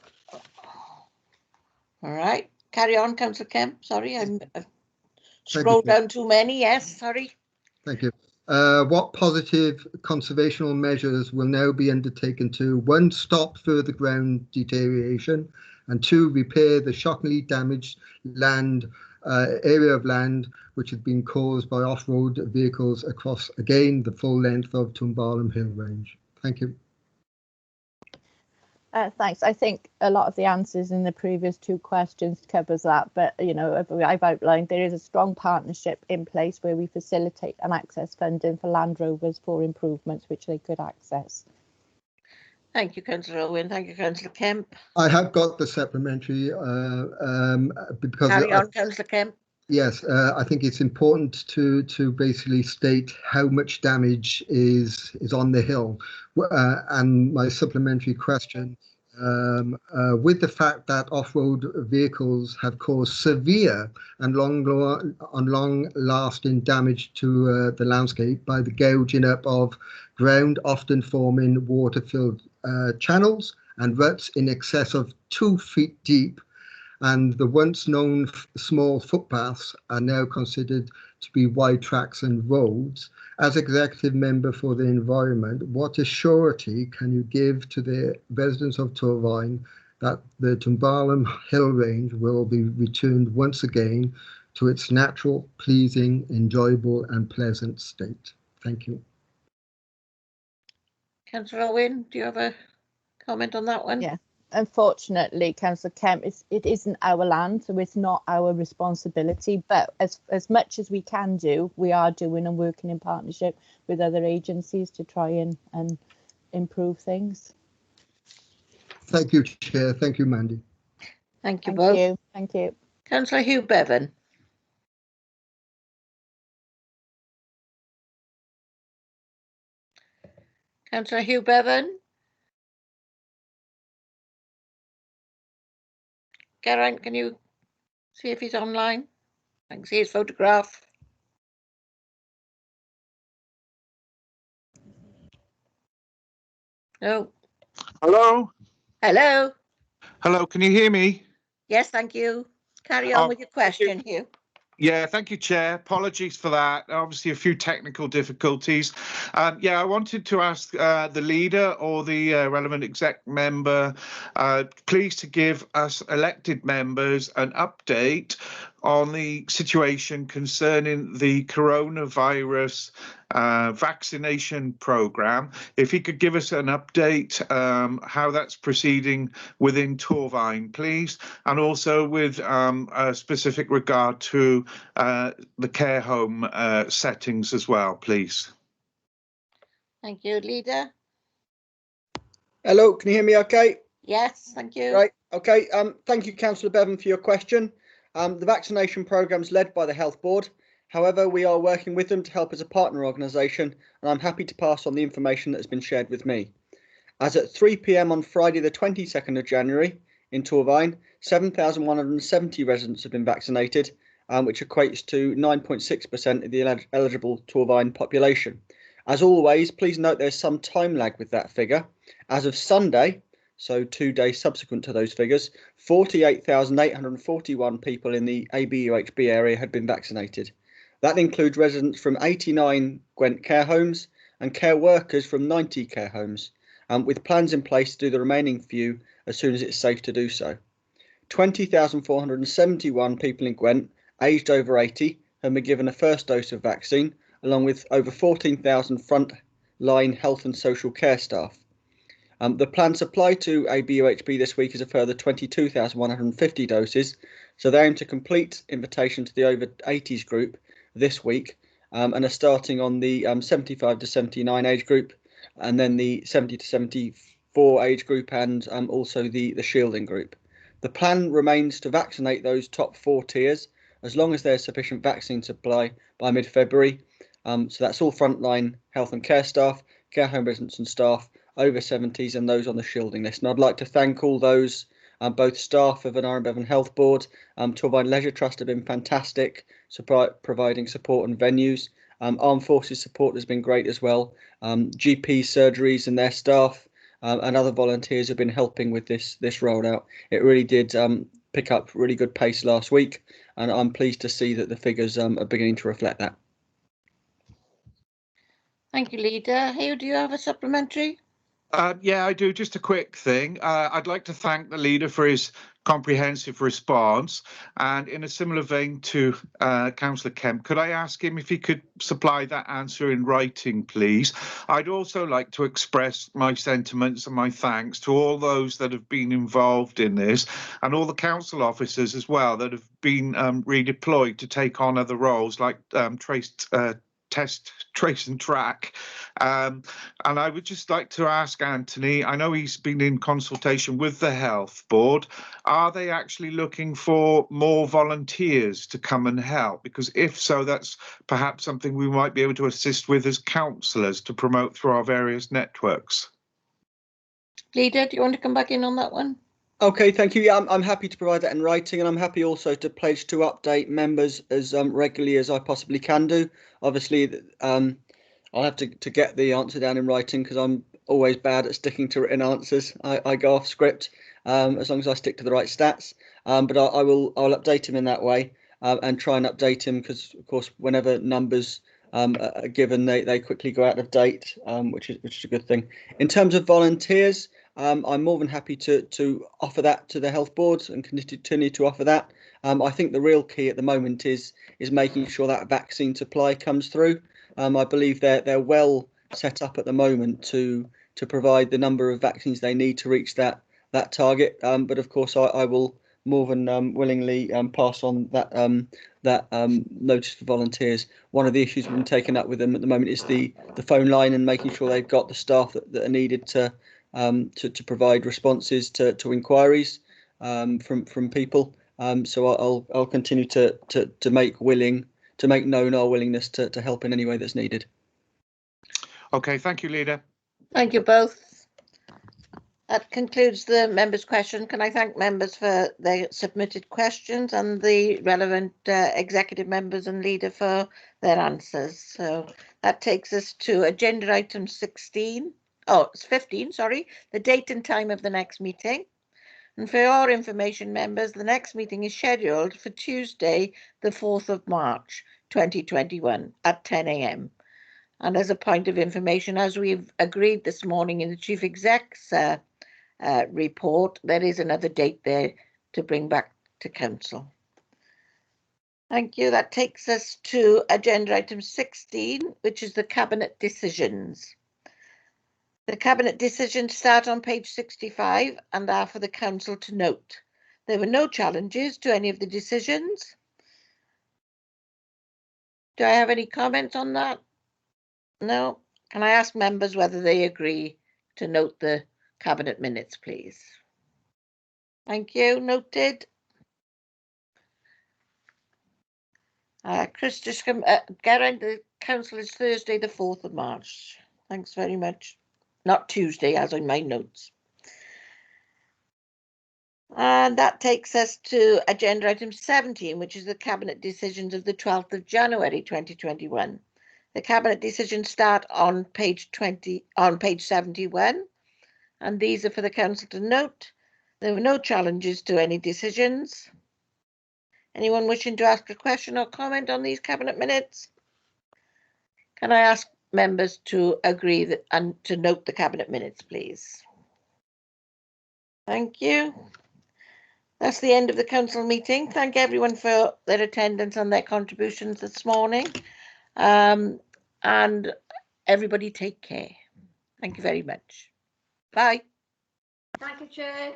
All right, carry on, Councillor Kemp. Sorry, I've scrolled down too many. Yes, sorry. Thank you. What positive conservational measures will now be undertaken to 1, stop further ground deterioration, and 2, repair the shockingly damaged area of land which has been caused by off-road vehicles across, again, the full length of Tumbarlam Hill Range? Thank you. Thanks. I think a lot of the answers in the previous 2 questions covers that, but you know, I've outlined there is a strong partnership in place where we facilitate and access funding for Land Rovers for improvements which they could access. Thank you, Councillor Owen. Thank you, Councillor Kemp. I have got the supplementary because carry on, Councillor Kemp. Yes, I think it's important to basically state how much damage is on the hill. And my supplementary question, with the fact that off-road vehicles have caused severe and long-lasting damage to the landscape by the gouging up of ground, often forming water-filled channels and ruts in excess of 2 feet deep, and the once known small footpaths are now considered to be wide tracks and roads. As executive member for the environment, what assurity can you give to the residents of Torfaen that the Tumbarlam Hill Range will be returned once again to its natural, pleasing, enjoyable and pleasant state? Thank you. Councillor Owen, do you have a comment on that one? Yeah. Unfortunately, Councillor Kemp, it isn't our land, so it's not our responsibility. But as much as we can do, we are doing and working in partnership with other agencies to try and improve things. Thank you, Chair. Thank you, Mandy. Thank you both. Thank you. Councillor Hugh Bevan. Councillor Hugh Bevan. Geraint, can you see if he's online? I can see his photograph. No. Hello? Hello. Hello, can you hear me? Yes, thank you. Carry on with your question, Hugh. Yeah, thank you, Chair. Apologies for that. Obviously, a few technical difficulties. Yeah, I wanted to ask the leader or the relevant exec member, please to give us elected members an update on the situation concerning the coronavirus vaccination program. If he could give us an update how that's proceeding within Torfaen, please, and also with a specific regard to the care home settings as well, please. Thank you, Leader. Hello, can you hear me okay? Yes, thank you. Right, okay. Thank you, Councillor Bevan, for your question. The vaccination programme is led by the Health Board. However, we are working with them to help as a partner organisation, and I'm happy to pass on the information that has been shared with me. As at 3 p.m. on Friday, the 22nd of January, in Torvine, 7,170 residents have been vaccinated, which equates to 9.6% of the eligible Torvine population. As always, please note there's some time lag with that figure. As of Sunday, so 2 days subsequent to those figures, 48,841 people in the ABUHB area had been vaccinated. That includes residents from 89 Gwent care homes and care workers from 90 care homes, with plans in place to do the remaining few as soon as it's safe to do so. 20,471 people in Gwent aged over 80 have been given a first dose of vaccine, along with over 14,000 front-line health and social care staff. The planned supply to ABUHB this week is a further 22,150 doses, so they aim to complete invitation to the over 80s group this week, and are starting on the 75 to 79 age group, and then the 70 to 74 age group, and also the shielding group. The plan remains to vaccinate those top 4 tiers as long as there's sufficient vaccine supply by mid-February. So that's all frontline health and care staff, care home residents and staff over 70s, and those on the shielding list. And I'd like to thank all those, both staff of an Iron Bevan Health Board, Torvine Leisure Trust have been fantastic, providing support and venues. Armed Forces support has been great as well. GP surgeries and their staff and other volunteers have been helping with this rollout. It really did pick up really good pace last week, and I'm pleased to see that the figures are beginning to reflect that. Thank you, Leader. Hugh, do you have a supplementary? Yeah, I do. Just a quick thing. I'd like to thank the leader for his comprehensive response. And in a similar vein to Councillor Kemp, could I ask him if he could supply that answer in writing, please? I'd also like to express my sentiments and my thanks to all those that have been involved in this, and all the council officers as well that have been redeployed to take on other roles like test, trace and track. And I would just like to ask Anthony, I know he's been in consultation with the Health Board, are they actually looking for more volunteers to come and help? Because if so, that's perhaps something we might be able to assist with as councillors to promote through our various networks. Leader, do you want to come back in on that one? Okay, thank you. Yeah, I'm happy to provide that in writing, and I'm happy also to pledge to update members as regularly as I possibly can do. Obviously, I'll have to get the answer down in writing because I'm always bad at sticking to written answers. I go off script as long as I stick to the right stats. But I'll update him in that way and try and update him because, of course, whenever numbers are given, they quickly go out of date, which is a good thing. In terms of volunteers, I'm more than happy to offer that to the Health Board and continue to offer that. I think the real key at the moment is making sure that vaccine supply comes through. I believe they're well set up at the moment to provide the number of vaccines they need to reach that target. But of course, I will more than willingly pass on that notice for volunteers. One of the issues we've been taking up with them at the moment is the phone line and making sure they've got the staff that are needed to provide responses to inquiries from people. So I'll continue to make known our willingness to help in any way that's needed. Okay, thank you, Leader. Thank you both. That concludes the members' question. Can I thank members for their submitted questions and the relevant executive members and leader for their answers. So that takes us to agenda item 15, sorry, the date and time of the next meeting. And for your information, members, the next meeting is scheduled for Tuesday, the 4th of March, 2021 at 10 a.m. And as a point of information, as we've agreed this morning in the Chief Exec's report, there is another date there to bring back to Council. Thank you. That takes us to agenda item 16, which is the Cabinet decisions. The Cabinet decisions start on page 65 and are for the Council to note. There were no challenges to any of the decisions. Do I have any comments on that? No. Can I ask members whether they agree to note the cabinet minutes, please? Thank you. Noted. Chris, just get around the council is Thursday, the 4th of March. Thanks very much. Not Tuesday, as in my notes. And that takes us to agenda item 17, which is the cabinet decisions of the 12th of January 2021. The cabinet decisions start on page 71, and these are for the council to note. There were no challenges to any decisions. Anyone wishing to ask a question or comment on these cabinet minutes? Can I ask members to agree that and to note the cabinet minutes, please? Thank you. That's the end of the council meeting. Thank everyone for their attendance and their contributions this morning. And everybody take care. Thank you very much. Bye. Thank you, Chair.